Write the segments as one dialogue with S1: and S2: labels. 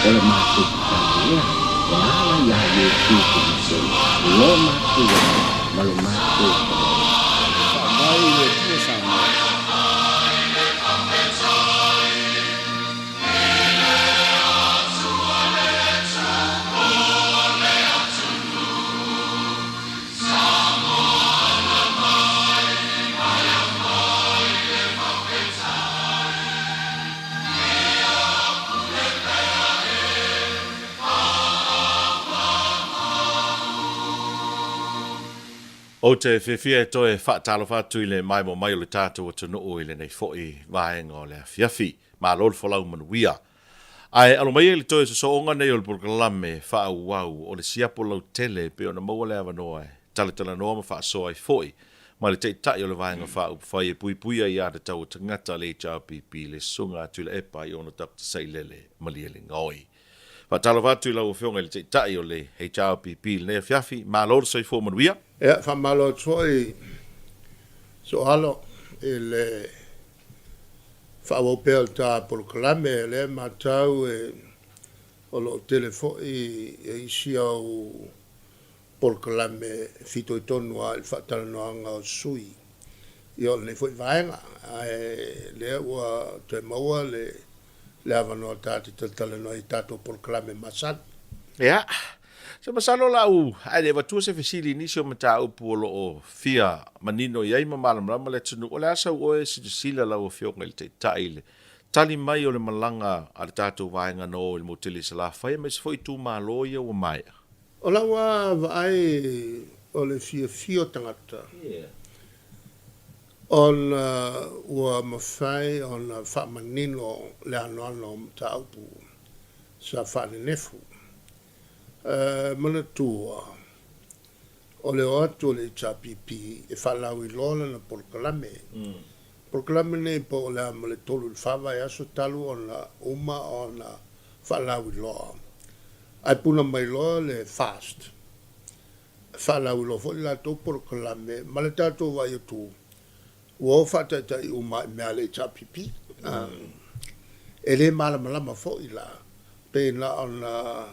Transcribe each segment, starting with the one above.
S1: o le mātou tānia, e ala ia Iesu Kristo, lo mātou ma lo mātou
S2: Whamai le tua whamai.
S3: O te whiwhia e toe whaatalo whātui le mai mo mai o le tātou o tunu o le nei fōi vaenga o le whiawhi, mā lol whalau manuia. Ai alo mai le toe so onga nei o le pulkalame whaau wau o le siapo lau tele pe o na maua le avanoa e tala tala noa ma whaasoa i fōi, ma le tei tai o le vaenga whaau whai e pui pui ai a te tau o tangata le HRPP le sunga atu le epa i ono Dr. Sailele malia le ngoi. Whaatalo whātui lau o whionga le tei tai o le HRPP le nei whiawhi, mā lol so i fō manuia.
S2: Ja, whamalo toi so alo le whawopea tā polokalame le matau o lo telefoi e isi au polokalame fito i tonu a il whatalanoanga o sui i o le foi vaenga le ua te maua le avanoa tāti talanoa i tātou polokalame masan.
S3: Ja. Se masalo lau, ai le watu se fesili nisio mata upu o fia manino iai mamalamrama le tunu o le asa oe si sila lau o fionga il te taile. Tali mai o le malanga a le tātou vaenga no il motili sa la whaia me se foi tu malo ia o mai.
S2: O lawa vai o le fia tangata. On ua mawhai on whamanino le anoano mta upu sa whanenefu. Mana tua o le atu le HRPP e whalau i lola na polokalame. Polokalame nei po o le ama le tolu le whawa e aso talu o na uma o na whalau i loa. Ai puna mai loa le fast. Whalau i loa fo i lato polokalame ma le tātou vai o tu. Ua o whatatai uma i mea le HRPP. E le malamalama fo i la. Pena o na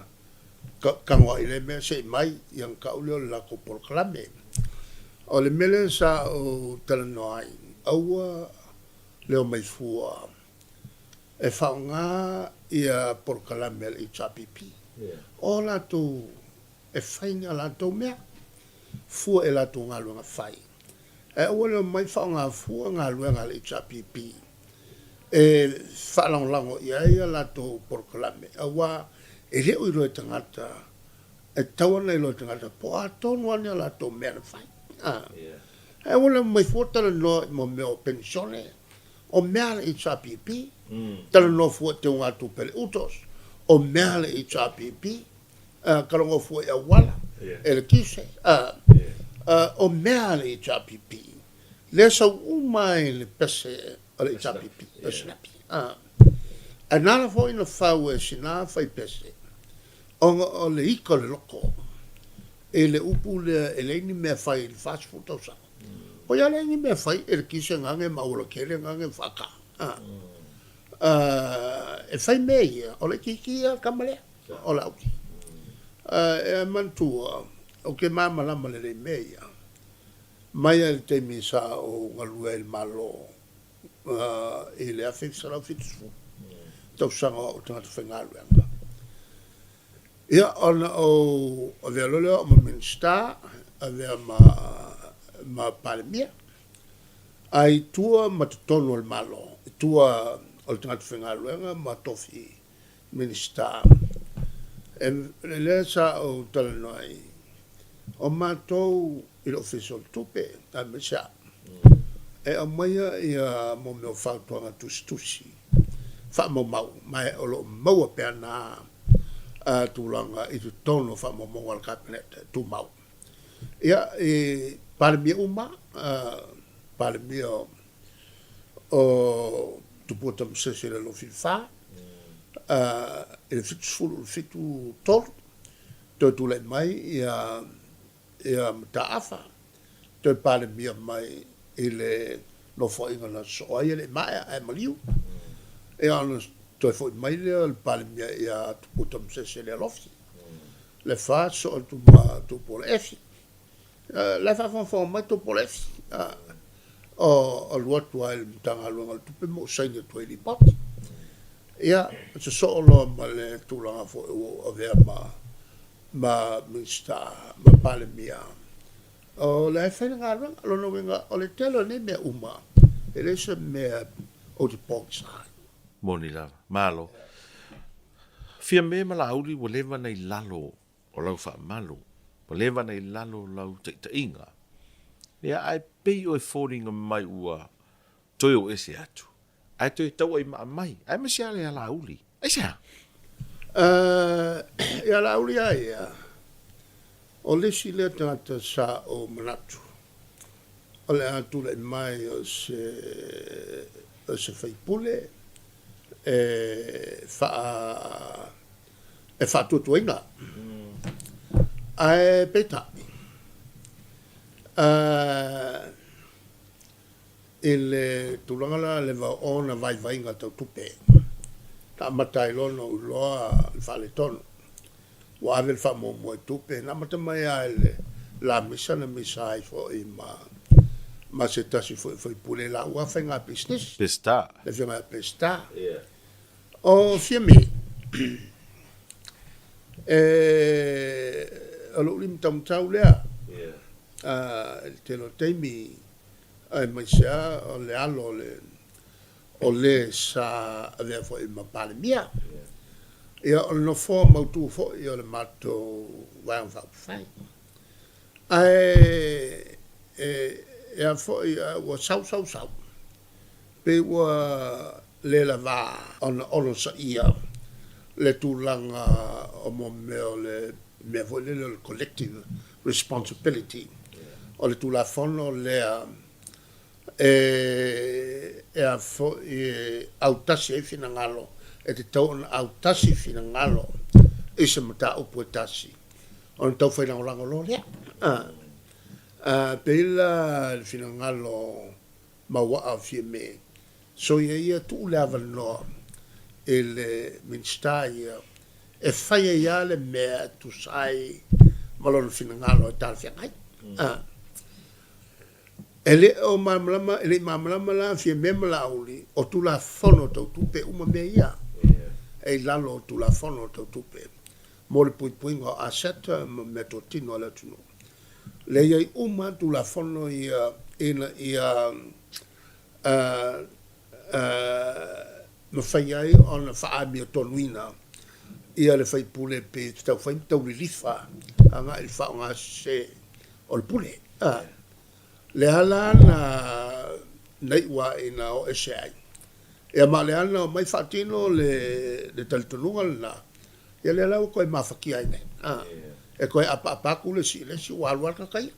S2: kangwa ile me se mai yang kaulio la ko polokalame o le mele sa o talanoai aua leo mai fua e faunga ia polokalame le HRPP o la tu e fainga la tu mea fua e la tu ngalu nga fai e o leo mai faunga fua ngalu nga le HRPP e falong lango ia la tu polokalame aua e leo i roe tangata, e tawana i roe tangata, po a tonu ane la tō mea fai. E wala mai fōtara no mo mea o pensione, o mea le HRPP, tala no fua te unga tu pele utos, o mea le HRPP, karongo fua e wala, e le kise, o mea le HRPP, le sa umai le pese o le HRPP, le snapi. A nana fo ina whau e sina fai pese. O le iko le loko. E le upu le eleini mea fai le fast food tau sa. O ia le ni mea fai e le kise ngange maura kere ngange whaka. E fai mea ia. O le kiki a kamalea. O le auki. E mantua. O ke mamalama le mea ia. Mai le teimi sa o ngalua il malo. E le awhi sarau fitu. Tau sanga o tangata whengaruanga. Ia ona o vea lole o ma minsta, a vea ma palemia. Ai tua ma tutonu al malo. Tua o tangata whengaruanga ma tofi minsta. E le sa o talanoi. O mātou i lo official tupe, a mesa. E a maia ia mo meo whautuanga tusi. Fa mo mau mai o lo mau pe na tulanga i tu tono fa mo mo al cabinet tu mau ia e par mi uma par mi o tu potam se se lo fifa e fitu tor tu le mai ia mtaafa tu par mi mai ile lo foi na so ia le mai e maliu e ana toi foi mai le palmia ia putam se le lofi le fa so tu por efi la fa fon mai tu por efi o lua tua il tanga lunga tu pe mo sai de tu li pot ia se so lo ma le tu la fo o ver ma mista ma palmia o le fa nga lo no venga o le telo ne me uma ele se me o di box
S3: Moni lava, malo. Fia me malauli wa lewa nei lalo o lau wha malo. Wa lewa nei lalo lau te inga. Ia ai pei o e fōringa mai ua toi o ese atu. Ai toi tau ai maa mai. Ai masi ale a lauli. Ai sea?
S2: Ia lauli ai o lesi le tangata sa o manatu. O le atu le mai o se faipule fa tutuinga ai peta il tulanga le va ona vai nga tupe ta matai lono loa fa le ton wa ave fa mo tupe na mata mai ale la misa ai fo ma se tasi foi pule la ua fenga business
S3: Pesta.
S2: le fenga pesta
S3: Yeah.
S2: o fiami alo lim tam tau lea
S3: Yeah.
S2: il telo teimi ai mai sea o le alo o le sa ave foi ma pale mia ia o no fo mautu fo ia le mato vai un fa fai ai ia fo ia wa sau pe wa le lava on sa ia le tulanga o mo me voler le collective responsibility o le tula fono le a fo autasi fina ngalo e te tau autasi fina ngalo e se mata o puetasi on tau foi na lango lo le pela fina ngalo ma wa a me so ia tu lava no ele minstai e fai ia le me tu sai malon fina ngalo tal fia ele o mamlama la fia memla uli o tu la fono to tu pe uma me ia e lalo tu la fono to tu pe mo le puinga asset me to tino la tuno le ia uma tu la fono ia ma fai ai ona fa mi tonuina ia le fai pule pe tau fai tau lifa anga il fa nga se o le pule le ala na nei wa ina o ese ai e ma le ana mai fatino le taltonunga na ia le ala ko ma faki ai ne e ko apa ku le si wa ka kai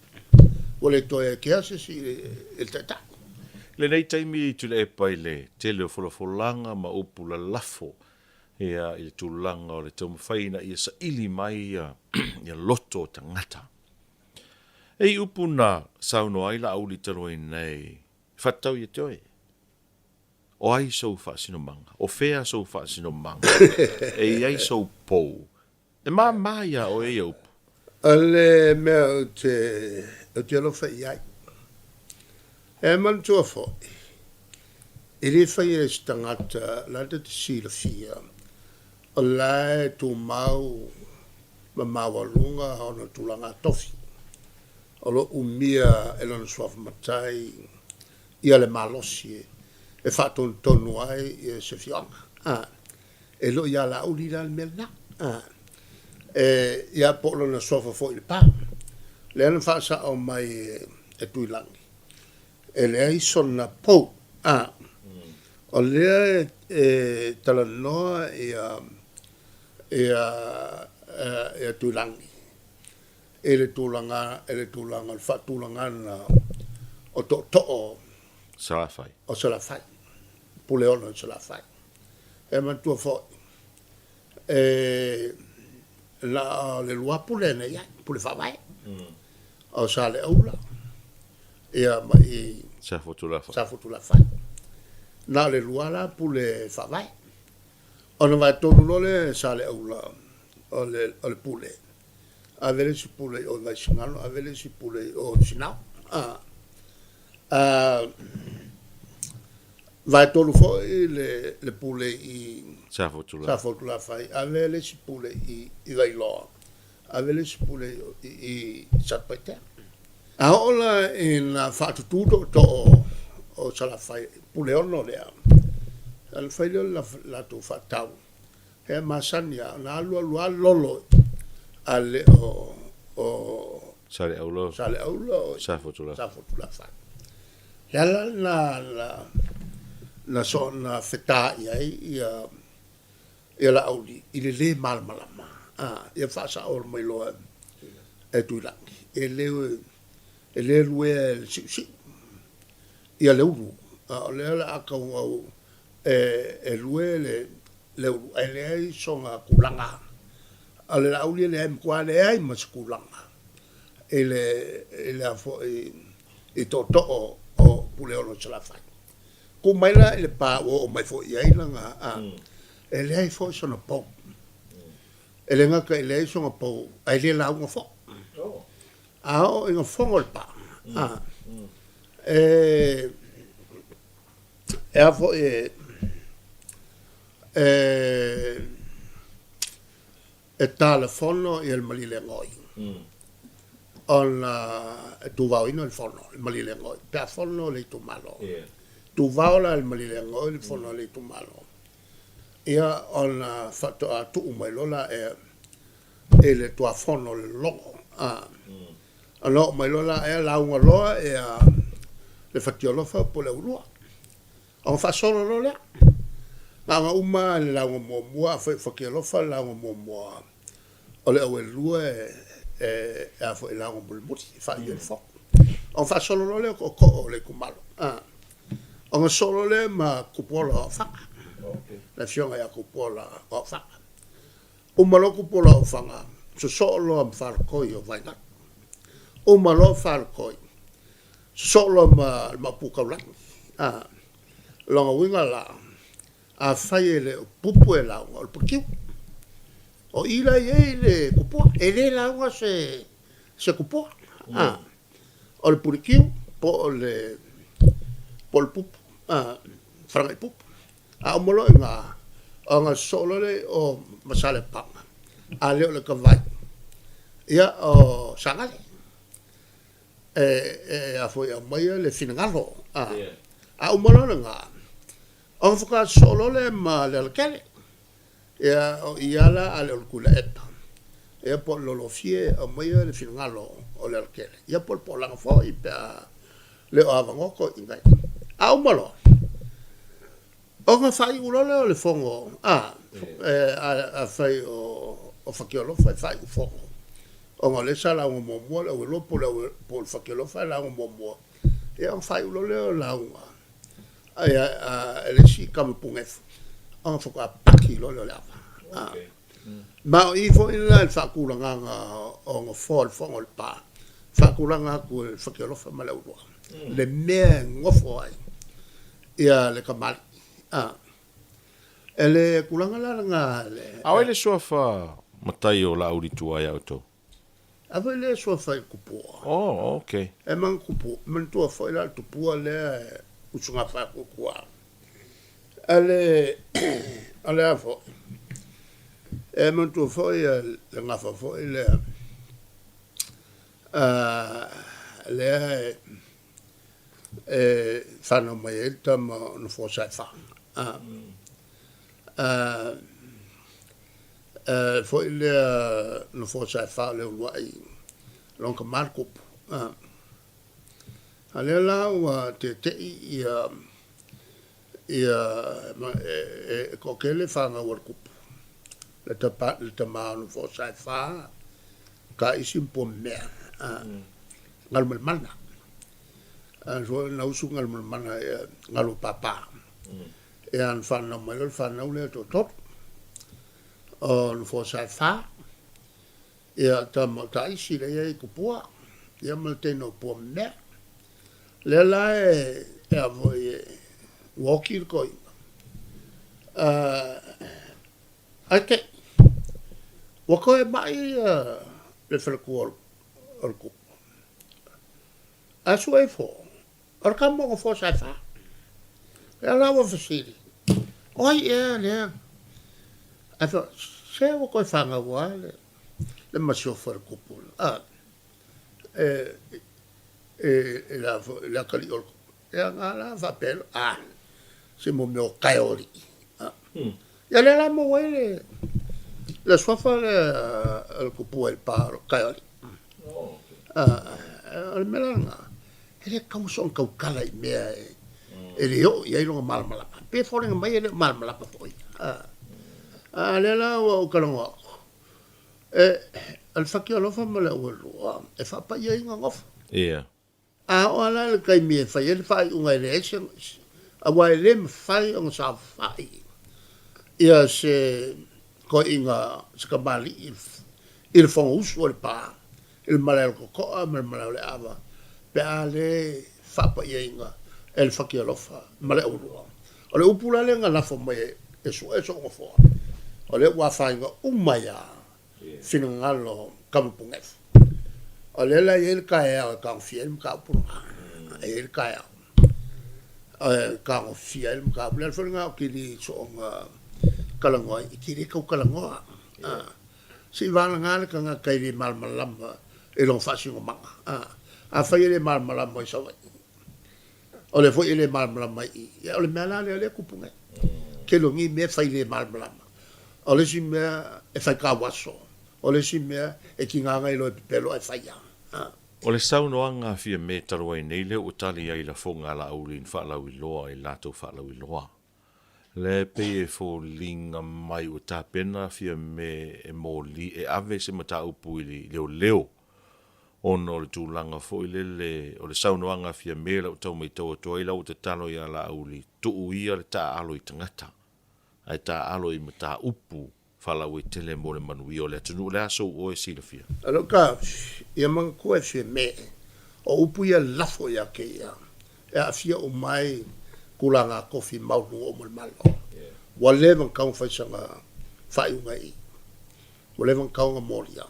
S2: o le to e ke ase si il tata
S3: Le nei taimi tu le pai le tele o folanga ma upu la lafo ia i tulanga o le tau mawhaina ia sa ili mai ia loto tangata. Ei upu na sauno ai la auli taro i nei whatau i toi. O ai sau whaasino manga, o whea sau whaasino manga, e ai sau pou. E mā ia o e upu.
S2: Ale mea o te alofa i ai. E man tua fo. I le fai e stangata la te sila fia. O lai tu mau ma mawalunga ona tulanga tofi. O lo umia e lona suafa matai ia le malosi e whaton tonu ai e se fionga. E lo ia la uli la melna. E ia po lona suafa fo i le pa. Le ana whaasa o mai e tuilangi. E lea i sona pou o lea tala noa e tuilangi e le tūlanga le whatūlanga na o to'o
S3: Salafai.
S2: o salafai pule ono salafai e mantua fo la le lua pule ne ia pule whawai o sa le aula ia mai
S3: Sa fotu la fa.
S2: sa futu la fai na le luala pule whawai Ona vai tonu lole sa le aula o le pule. A vele si pule o vai singalo, a vele si pule o sinau. Vai tonu fo le pule i
S3: Sa fotula.
S2: sa fotula fai. A vele si pule i vai loa. A vele si pule i satpaita. A ola in whaatututo to o sala fai pule ono lea. Al fai la tu whaatau. He masania na alua lolo ale o
S3: Sale aulo.
S2: sale aulo
S3: Sa fotula.
S2: sa fotula fai. Yala na so na feta ia la auli i le malmalama. Ia whaasa o mai loa e tuilangi. E le lue si ia le uru o le ala akau au e lue le uru e le ai songa kulanga a le auli le ai mkua le ai mas kulanga e le afo e to o pule ono sala fai ku mai la le pa o mai fo ia langa e le ai fo sona po e le ngaka e le ai songa po ai le la unga fo ao inga fongo pa e afo e telefono e il malile ngoi on tu va in il fono il malile ngoi telefono le tu malo tu va ola il malile ngoi il fono le tu malo ia on fatto a tu mai lola e le tua fono longo Alo mai lola e la unga loa e le fatiolo fa po le urua. On fa solo lola. Ma uma le la unga mo fa fatiolo fa la unga mo. Ole o lua e a fo la unga mo fa il fo. On fa solo lola ko le kumalo. On solo le ma kupola fa. La fiona ya kupola o fa. Uma lo kupola o fa. So solo am far koyo vai na. O malo farkoi solo ma puka lang longa winga la a fai le pupu e la o pukiu o ila ye le kupo e le la wa se kupo o le pukiu po le pupu franga pupu a molo nga solo le o masale pa a le kavai ia o sangale a foi a mai le finangalo a umalo nga on foka solo le ma le kele ia la ale kula eta e po lo fie a mai le finangalo o le kele ia po la fo i pa le avango ko ingai a umalo o nga fai ulo le fongo a fai o fakiolo fai u fongo o nga le sala o mo o lo po fakelo fa la o mo e on fai lo le la unga ai le si kam pungef on fo ka paki lo la ma i fo in la fa kula nga o nga fol fo ngol pa fa kula nga ku fakelo fa mala u le me ngofo ai ia le kamal ele kula nga la nga le
S3: Au ele sofa matai o la uri tua ia auto.
S2: Ava le so fai kupua.
S3: Oh, okay.
S2: E man kupu, man tua fai la tupua le usunga fai kukua. Ale afo. E man tua fai le ngafa fai le whana mai e tama no fo sai fa. Foi le no fo sai fa le uai longa marco ale la wa te ia ko kele fa nga war kup le tama no fo sai fa ka isim po me ngal mana so na usu ngal mana ngalo papa e an fa na mai fa na le to top on fo sai fa ia tama tai si le ia kupua ia malte no po me le la e avo e walking koi Okay. Wako e mai le whalaku o ku. Asu e fo. Or ka mo fo sa fa. E la wo fasiri. Oi e le. Afa se wako e fanga wa le masio whalaku pula. La kali o e ngala va pelo. Se mo me o kaiori. Ya le la mo wele. La sofa el kupu el paro kaiori. El melanga. Ele kauson kau kala I mea ele o ia longa malmalapa. Pe forenga mai ele malmalapa foi. Le la o kalonga. El fakio lofa mala o e fa pa ia inga ngof.
S3: Yeah.
S2: O ala le kai me fa ele fa unga election. A wa ele me fa on sa fa. Ia se ko inga skabali il fon uso el pa il malel ko el malel ava pe ale fa pa inga el fakio lofa male uru ole upula le nga fo mai eso ngo fo ole wa fa inga umaya finangalo kampungef ole la el kae ka fiel ka pu el kae ka fiel ka bler fo nga ki di so nga kalangoa I kiri kau kalangoa si wala ngale ka nga kairi malmalama e long fasi ngo manga a fai ele malmalama I sawa ole fo ele malmalama I ole mela le kupunga ke longi me fai ele malmalama ole si me e fai ka waso ole si me e kinga ngai lo pelo e fai
S3: O le saunoanga fia me tarua I nei le utali ai la fonga la aulin whaalau I loa I lato whaalau I loa. Le pe fo linga mai o ta pena fia me e moli e ave se mata upu I leo ono le tūlanga fo I le o le saunoanga fia me la utau mai tau atoa I lau te talo I ala auli tuu ia le ta alo I tangata ai ta alo I mata upu whalau I tele mo le manui o le atunu le aso o e sila fia
S2: alo ka ia manga koe fia me o upu ia lafo ia ke ia e a fia o mai kulanga kofi maulu o mal malo. Wa levan kau fai sanga fai unga I. Wa levan kau nga moria.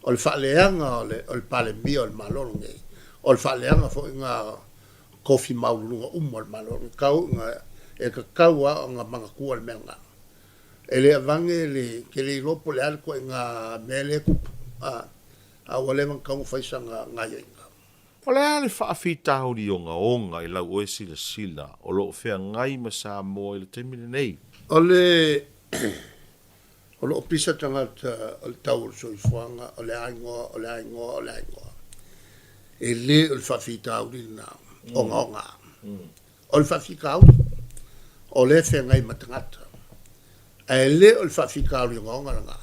S2: O le whaaleanga o le pale mia o le malolo ngai. O le whaaleanga fo nga kofi maulu nga o le malolo. Kau nga e ka kau a nga manga kua le menga. E le avange le ke le lopo le alko nga mele kupu. Wa levan kau fai sanga ngai inga.
S3: O le ale whaafitau ni onga I lau oe sila o lo whea ngai ma sa mo I le temine nei.
S2: O le opisa tangata o le tau so I fuanga o le aingoa. E le o le whaafitau ni na onga. O le whaafitau o le whea ngai ma tangata. E le o le whaafitau ni onga nga.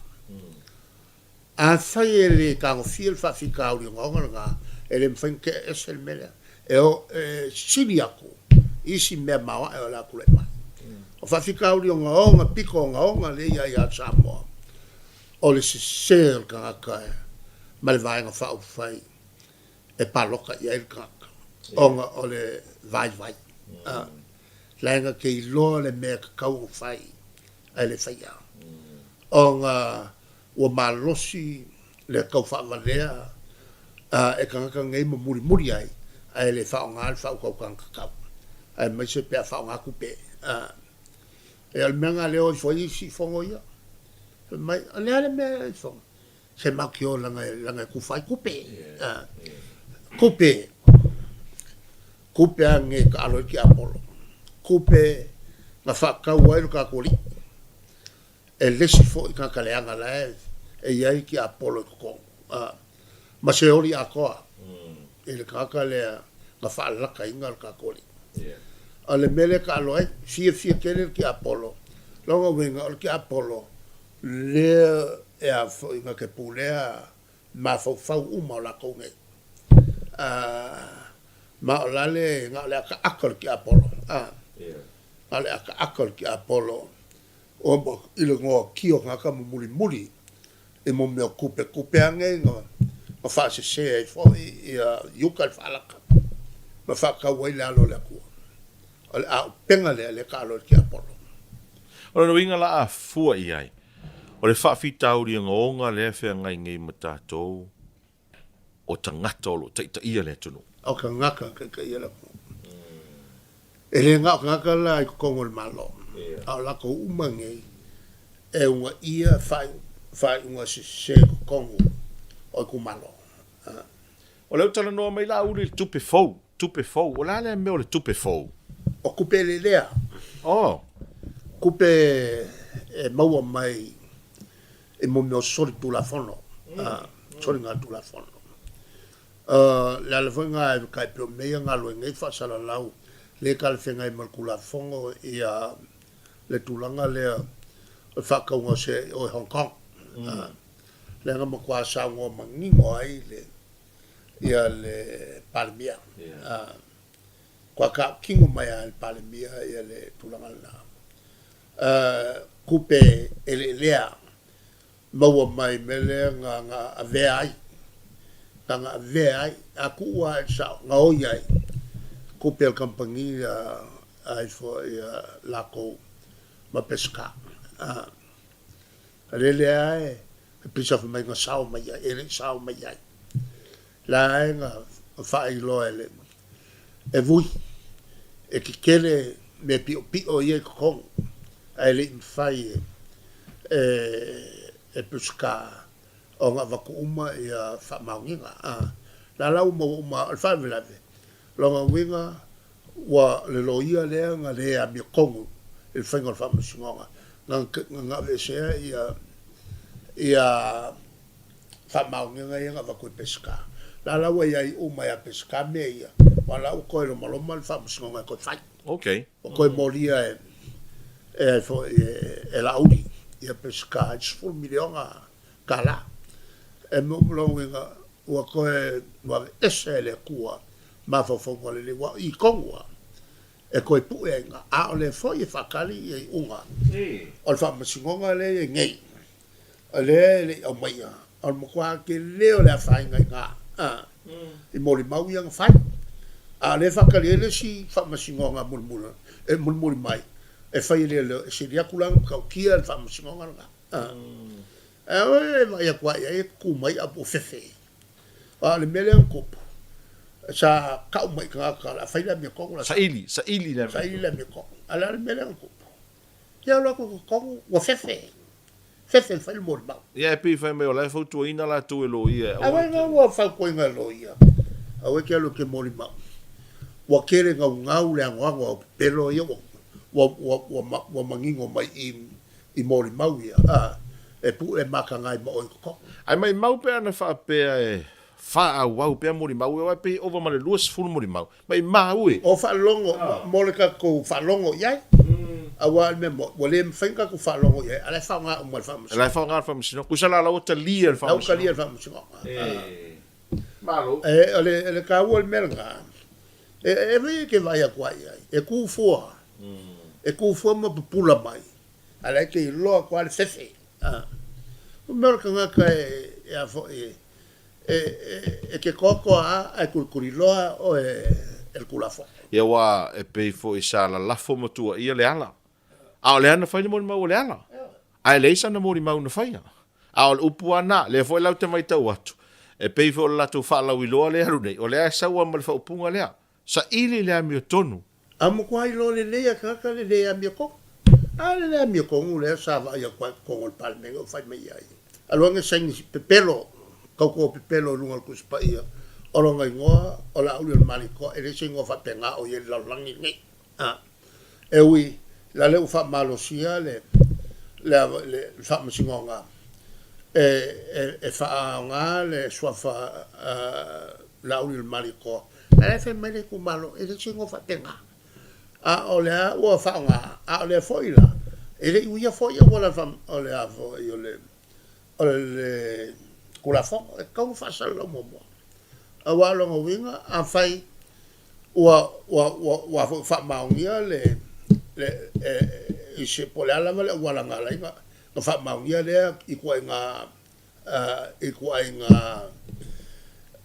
S2: A whai e le kango fia le whaafitau ni onga nga. Ele mfanke esel mele e o sili ako isi me mawa e la kule mai o fa fika uri nga piko nga le ya Samoa o le sel ka mal vai nga fa fai e paloka ya el ka o le vai la nga ke lo le me ka u fai ele fai ya o nga o malosi le ka fa valea e kanga ngai mo muri ai ai le fa nga fa ko kanga ai mai se pe fa nga kupe e al menga le o foi si fongo ia mai ale me fo se ma kio la ku fa kupe kupe ange ka alo ki apolo kupe na fa ka wai ka koli e le si fo ka ka le anga la e ia ki apolo ko ma se ori a koa ele kaka le nga whaala ka inga ka kori ale mele ka aloe fia kele ki Apollo longa winga ki Apollo le e a inga ke pulea ma fau uma la konge ma la le nga le ka akol ki Apollo ale aka akol ki Apollo o mo ile ngo kio nga ka muli e mo me kupe ange nga ma fa se fo ia yukal falaka ma fa ka wai la lo la ku al a penga le ka lo ki Apollo
S3: O le winga la a fua i ai. O le whaafitau ria ngonga le whea ngai ngai matatou. O tangata o lo taita ia le tunu.
S2: O ka ngaka ka ia la. E le ngaka la i kongo le malo. Au la ko umangei. E unga ia fai unga se kongo o ku malo.
S3: O leo tala noa mai la uli tupe fou. Tupe fou. O la le meo le tupe fou.
S2: O kupe le lea.
S3: Oh.
S2: Kupe e maua mai e mo meo sori tu la fono. Sori ngā tu la fono. La le whainga e kai pio mea ngā lue ngai whasara lau. Le ka le whenga i malkula fongo i le tūlanga lea o whakaunga se o Hong Kong. Le nga makua sa ngō mangingo ai le ia le Palemia. Kua ka kingo mai a le Palemia ia le tūlanga na. Kupe e le lea maua mai me lea ngā avea ai. Ngā avea ai. A kua e sao ngā oi ai. Kupe al kampangi ai fo ia lako ma pesca. Lele ai pisa fa mai nga sao mai ai, ele sao mai ai. La ai nga fa i lo ele. E vui e ki kele me pio ia kong ai le fai e pesca o nga vaku uma ia fa maunga. La lau mo uma al fa velave. Longa winga wa le loia lea nga lea mi kongu il whainga le whamasingonga nga vesea ia whamaunga ia nga wakoi pesca la laua ia i umai a pesca mea ia wa lau koe lo maloma le whamasingonga koe whai o koe moria e lauri ia pesca i sfuru milionga ka la e mo winga wa koe wa ese le kua ma fofongo le wa i kongwa e koe pu e nga a o le foi e whakali e unga o le whamasingonga le e ngei o le o maia o le mokua ke leo le a whainga i ngā i mori mau i anga whai a le whakali e le si whamasingonga mulmula e mulmuli mai e whai le e si riakulanga kau kia le whamasingonga nga e oe mai a kwa e ku mai a po fefe a le mele ang kopu sa kau mai ka la faila mi ko la
S3: sa ili
S2: la mi ko ala le mele ko ya lo ko wa fefe fa mo ba
S3: ya pe fa me ola fo tu ina la tu lo ia
S2: a wa fa ko nga lo ia a we ke lo ke mo ba wa kere nga le nga pelo ia wa mangingo mai i mo ba ia e pu e maka ngai mo ko
S3: ai mai mau pe ana fa pe fa au pe mori mau e pe over ma le luas fulu mori mau mai mau e
S2: o fa longo mo le ka ko fa longo ia a wa me mo le mfenga ko fa longo ia ala fa nga mo fa
S3: sino ku sala la ota lia fa
S2: au ka lia fa sino
S3: malo
S2: le ka wo le melga e ve ke vai a kwa ia e ku fo mo pula mai ala ke lo kwa le fefe o melga nga ka e a fo e ke koko a kulkuriloa o el kulafo.
S3: Ia wa e pei fo i sala lafo matua ia le ala. A o le ana whaina mori mau o le ala. A e leisa na mori mau na whaia. A o le upu ana, le fo i lau te mai tau atu. E pei fo la tu whaalau i loa le haru nei. O le a saua ma le whaupunga lea. Sa ili le a mio tonu.
S2: A mo kwa i lo le lea kaka le lea mio kong. A le lea mio kong le sa va ia kwa kong o le palmenga o whai mai ai. A luanga saingi pepelo. Kau ko pepelo lunga ku spaia o longa ngoa o la ulu maliko e le singo fa penga o ye la langi ngi e wi la le fa malosia le fa msingonga e fa nga le swa fa la ulu maliko e fa mele ku malo e le singo fa penga o le o fa nga a le foila e le wi foia wala fa o le avo yo le kula fo e kau fa sala mo a wa lo winga a fai wa fa maungia le i se pole ala vale wala ngala inga fa maungia le i ko inga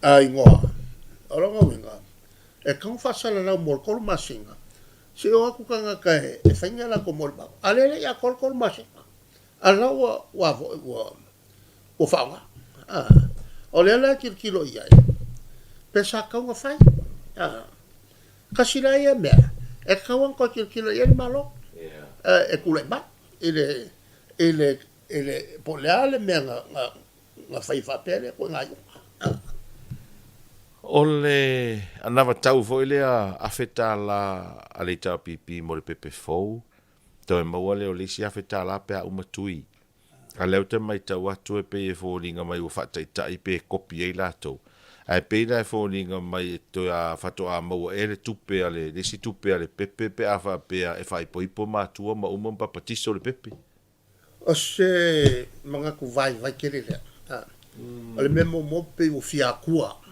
S2: a ingoa a lo winga e kau fa sala mo ko masinga se o aku kanga kai e whainga la ko morba alele ia kol masi ala wa whaunga o le ala kilo ia pesa kaunga whai kasira ia mea e kauang ko kilo ia malo e kule ba ele po le ale mea nga whai whapere ko ngai
S3: O le anawa tau fo lea afeta la ale tau pipi mo le pepe fou. Tau e maua leo lisi afeta la pe a umatui. A leo te mai tau atu e pe e fo linga mai ua whata i tai pe kopi e lato. A e pe la e fo linga mai to a whato a maua e le tupe ale, lisi tupe ale pepe pe a wha pe a e whai poipo mātua ma umam papatiso le pepe.
S2: O se mga ku vai kere lea. Ale memo mope o fia kua.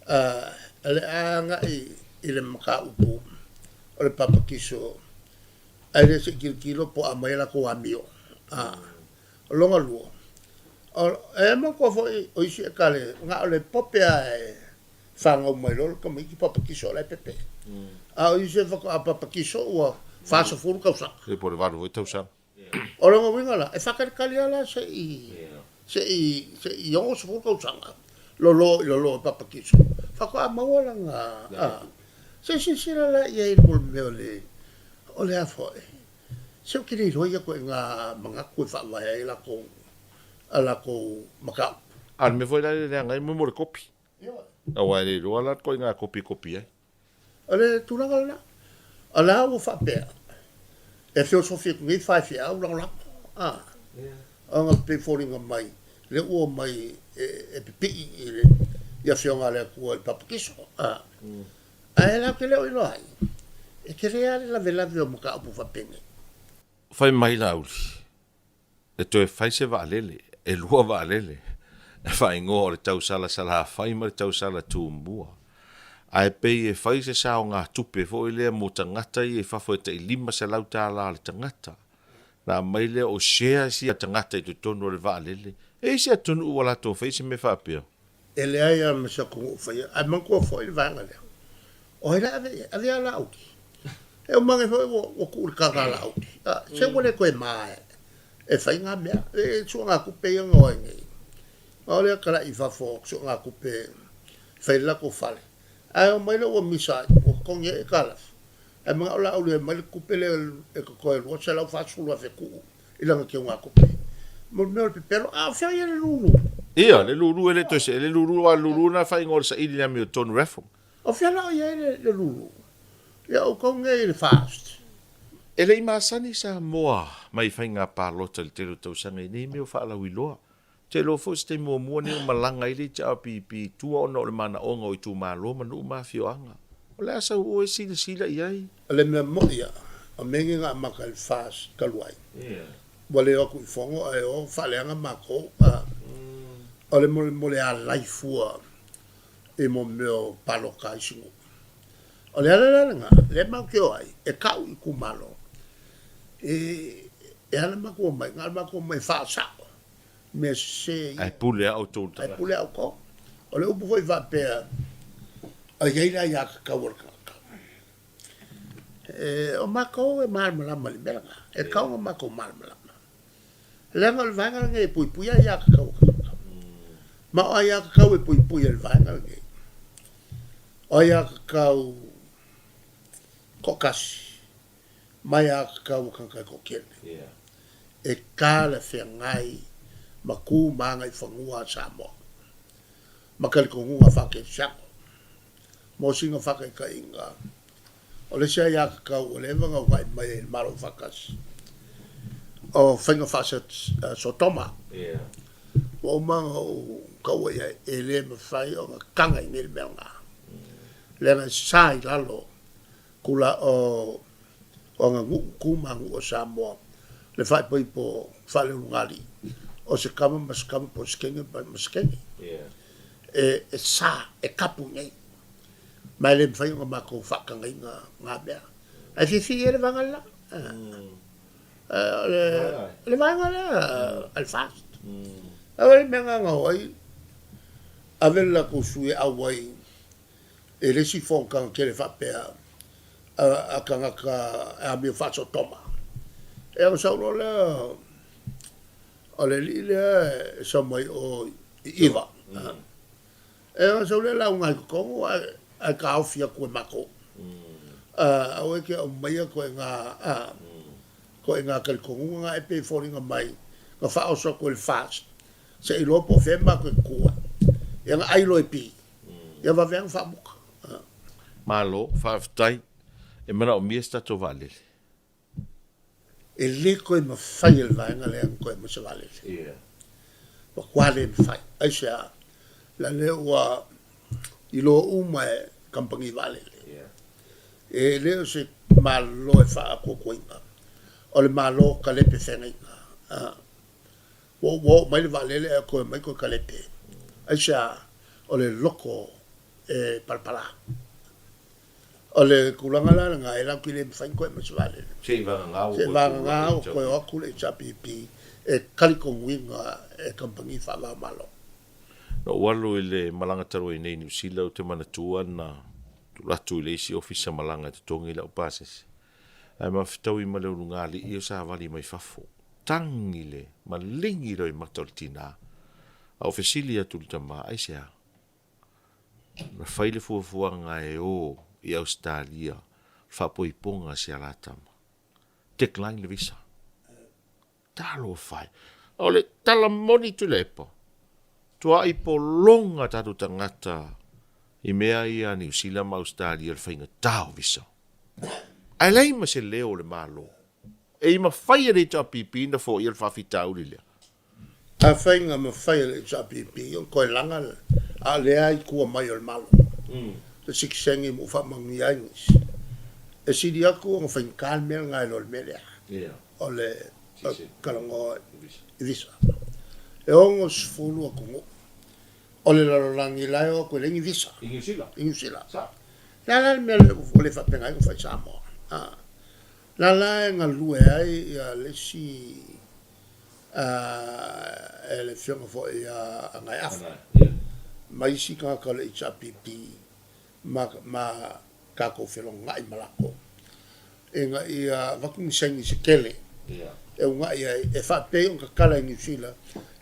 S2: Ale anga i le maka upu o le papakiso ai le se kilo po amaila ko amio longa luo e mo ko fo o isi e kale nga o le pope ai fanga mai lo ko mi papakiso le pepe o isi fo ko papakiso o fa so furu ka sa
S3: E por varu e tau sa.
S2: o longa winga la e fa ka kali ala se i o so furu ka sa lo papakiso fa ko amawala nga se la ia i mo me ole afo se o kiri roia ko nga mga ku fa wa ia ala ko maka
S3: An me foi la le ngai mo le kopi. A wa le ro la ko nga kopi ai.
S2: ale tulanga la ala o fa pe e filosofia ko ngai fa fia o la anga pe foringa mai le o mai e pipi ia fionga le ko el papakiso ai la ke le o ai e ke reale la vela o maka o fa pene
S3: Fai mai la uli. E to e fai se valele, e lua valele. E fai ngō le tau sala fai ma le tau sala tūmbua. Ai pei e fai se sao ngā tupe fo i lea mo tangata i e fafo e te i lima se lau tā la le tangata. Nā mai lea o shea si a tangata i tu tonu le valele. E si a tonu ua lato fai se me whapia.
S2: e le ai a masa ko fai ai man ko foi le vanga le o ila ave ala auti e o mange foi o ku ka ala auti se wole ko e mai e fai nga me e so nga ku pe ngo ngi o le kala I fa fo so nga ku pe fai la ko fale ai o mai lo o misa o ko nge e kala e mga ola o le mai ku pe le e ko e ro se la fa su lo fe ku ila nga ke nga ku pe mo me o pe pero fa ia le lulu
S3: Ia, le lulu ele to se, le lulu a lulu na fai ngor sa ili na mi o tonu refo.
S2: o fiala o ia le lulu ia o ko nge le fast
S3: Ele I masani sa moa mai fai ngā pālota le tero tau sanga I nei me o whaala wiloa. Te lo fo ste mua mua ni o malanga ili te au pi tua ono le mana onga o I tu malo manu ma fioanga. O le asa o e sila iai.
S2: le me mo ia o mengi nga maka le fast kaluai wale o ku fongo e o faleanga mako o le mo le a laifua e mo meo palo kai singo o le ala nga le mau ke o ai e kau I ku malo e ala mako mai nga mako mai fa sa me se
S3: Ai pule au tō
S2: ai pule au ko o le upu foi va pe a yeira ya ka worka o mako e marmala mali belga e kau o mako marmala le ngal vanga nge pui ya ka ma o ya ka e pui el vanga nge o ya ka kokasi ma ya ka ka kokene e kala fe ngai ma ku manga I fangua sa mo ma ka ko ngua fa ke sa mo singa fa ka inga o le sia ya ka o le vanga vai mai malo fakas o fenga fa so toma o manga o ka o ya ele me fai o kanga I mil menga le na sai lalo kula o nga ku mangu o sa mo le fai po fale ngali o se kama mas kama po skenge pa skenge e sa e kapu nei mai le fai nga mako fakanga nga bea a fi ele vangala le vangala al fast ave menga nga oi ave la kusui awai e le si fon kan ke le fa pe a kangaka a mi faso toma e o sa lo le o le li le sa mai o iva e o sa le la unga ko a ka ofia ko mako a o ke o mai ko nga kal ko nga e pe foringa mai ka fa o so ko el fast se i lo po fe ma ko ku ya ai lo pi ya va veng fa mo
S3: malo faftai e mana o miesta to vale
S2: e le ko e mawhai el vaenga le ang ko e mawhai vale wa kwale mawhai ai sea la le ua i lo uma e kampangi vale e le o se malo e wha ako koinga o le malo ka lepe whenga wo mai le vale le ko e mai ko ka lepe ai sea o le loko e palpala o le kulanga la nga e la ki le mawhai ko e mawhai vale
S3: se va ngau
S2: se va ngau ko e aku le chapipi e kaliko winga e kampangi wha malo
S3: no walu ile malanga taru nei New Zealand o te manatua na tulatu ile si ofisa malanga te tongi la upases ai ma fitau i male ungali i o sa vali mai fafo tangi le malingi roi matoltina a ofisilia tultama ai sea na faile fuafuanga e o i Australia fa poiponga se alatama decline le visa talo fai ole tala moni tu lepo tua i po longa tatu tangata i mea ia New Zealand ma Australia le whainga tau visa. Ai lei ma se leo le malo. E i ma whaia le ta pipi na fo i al whawhi tau li lea.
S2: a whainga ma whai le chapipi o koe langa a lea i kua mai o le malo le sikisengi mo wha mangi ainis e sidi aku o whain kāl mea ngai lo le melea o le kalango i visa e ongo sifulu a kungo o le lalolangi lai o koe lengi visa New Zealand la le mea le ufole whapengai ko whai Samoa la e ngā lue ai ia le si e le fionga fo ia ngai afa mai si ka le chapipi ma kako felo ngai malako e nga ia vakum sengi se kele e nga ia e fa pe un kala New Zealand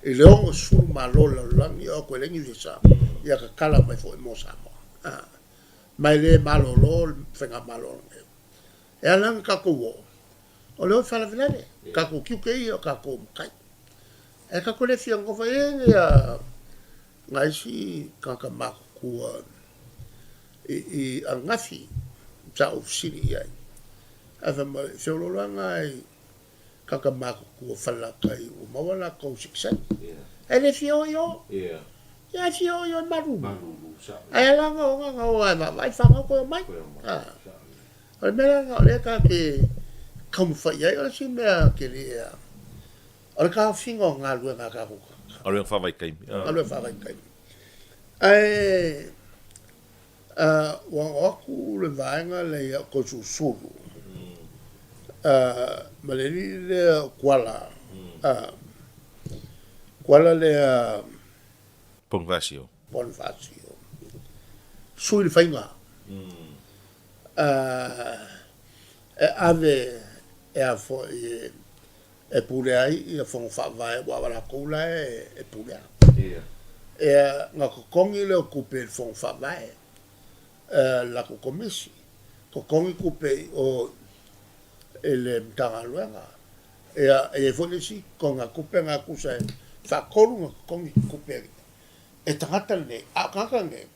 S2: e le ongo suru malola langi o ko lengi visa ia ka kala mai fo mo Samoa mai le malolo fenga malolo e alang kako wo o le fala venale kako kiukei o kako kai e kako le fionga fo ia ngai si kaka maku i angafi sa ofisiri ai ava ma feololanga ai kaka maku fala kai o mawala ko siksa ele fio yo ya fio yo maru ai langa o nga o vai fanga ko mai o mera le ka ke como foi ai o si me ke le o ka fingo nga lu nga ka ko
S3: Alo fa vai kai.
S2: Alo fa vai kai. Ai wa aku le vaenga le ko susulu. Ma le kuala. Kuala le
S3: Bonvasio.
S2: Sui le fainga. Ave a fo e pule ai e fon fa vai wa la kula e pule e nga ko kongi le okupe el fon fa vai la ko komisi ko kongi kupe o ele mtaraluanga e fo si ko nga kupe nga kusa fa kolu nga kongi kupe e tangata le a kange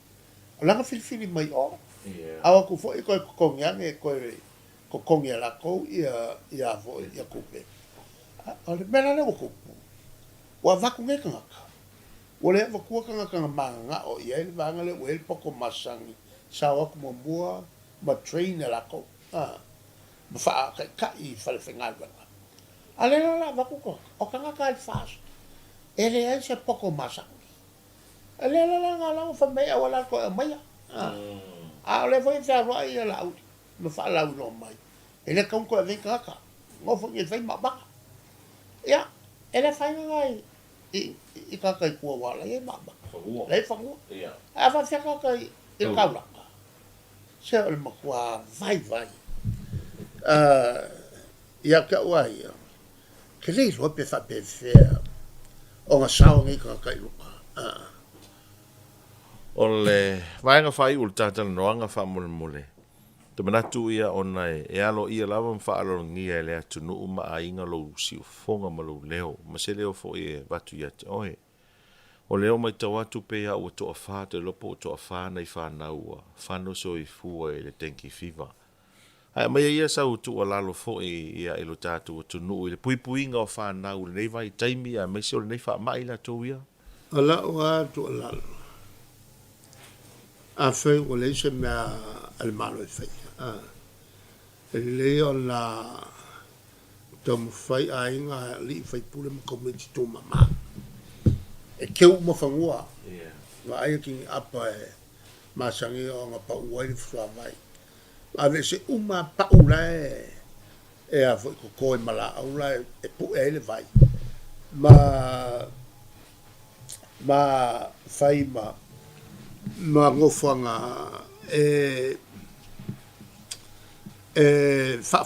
S2: la nga fili mai o awa ku fo ko kongi ane ko kongi la ko ia fo ia kupe ale mena le ko wa va ku ngeka o le va ku ka manga o ia le vanga le wel poko masangi sa wa ku mo ma train la ko ma fa ka I fa le fingal ba ale la va ku ko o ka fast ele é se poko masangi ale la la fa me wala ko mai ale foi fa va ia la ma fa la no mai ele ka ko vem ka ngo fo nge vai ma ba ya ele fai ngai I ka kai kua wala e mama le fango a fa fa ka kai e kaula se o makua vai ia ka wai ke le lo pe fa pe fe o nga sao ngi ka kai luka
S3: O le vaenga whai ul tātala noanga wha mule mule. Te manatu ia ona e alo ia lava mwha alo ngia e le atu nuu ma a inga lo si o fonga ma lo leo. Ma se leo fo e watu ia te oe. O leo mai tau atu pe a ua toa wha te lopo o toa wha nei wha naua. Whano so i fua e le tenki fiva. Ai mai ia sa utu o lalo fo e ia ilo tātu o tu nuu i le pui pui inga o wha nau le nei vai taimi a mai se o le nei wha mai la tau ia.
S2: ala o atu ala a fai o le se mea al malo e fai le o la tam fai a inga li fai pule mo komiti tu mama e keu mo fangua wa ai ki apa e masangi o nga pa uai fua vai a ve se uma pa ula e a foi ko ko mala ula e pu ele vai ma fai ma ngofanga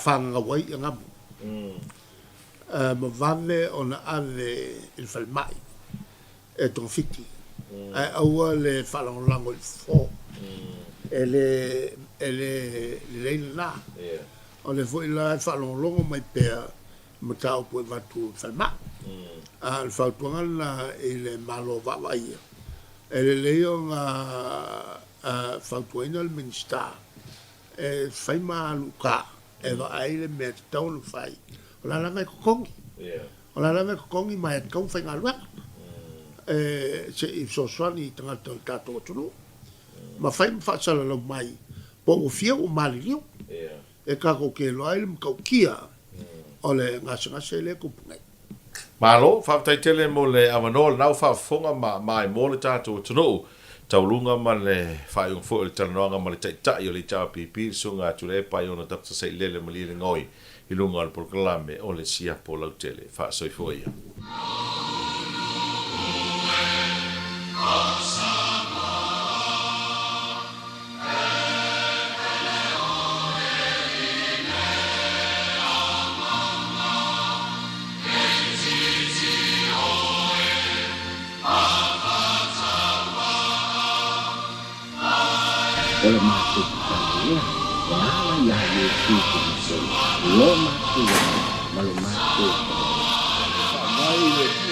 S2: fanga wai nga ma vale ona ave il falmai e ton fiti aua le falonlango il fo ele la o le foi la falonlongo mai pea ma tau po vatu falma al fautuanga ele malo va vai ele leo nga fautuina al minsta e fai maluka e va ai le me tau lu fai o la lava kongi o la lava kongi mai kau fai ngalwa se i so swani tanga tato tunu ma fai fa sala lo mai po o fia o mali liu e ka ko ke lo ai mo kia o le ngasa se le ku pungai
S3: Malo, whaatai tele mo le awanol nau whaafonga mai mo le tātou tunu. Taulunga ma le whaaiung fo le talanoanga ma le taitai o le tāwa pipi sunga tu le pai ona Dr. Sei Lele ma li le ngoi i lunga al proklame o le sia po lau tele. Whaasoi fo ia.
S1: Ole matu kania, ala ya yesu kuso, lo matu, malu matu.
S2: mai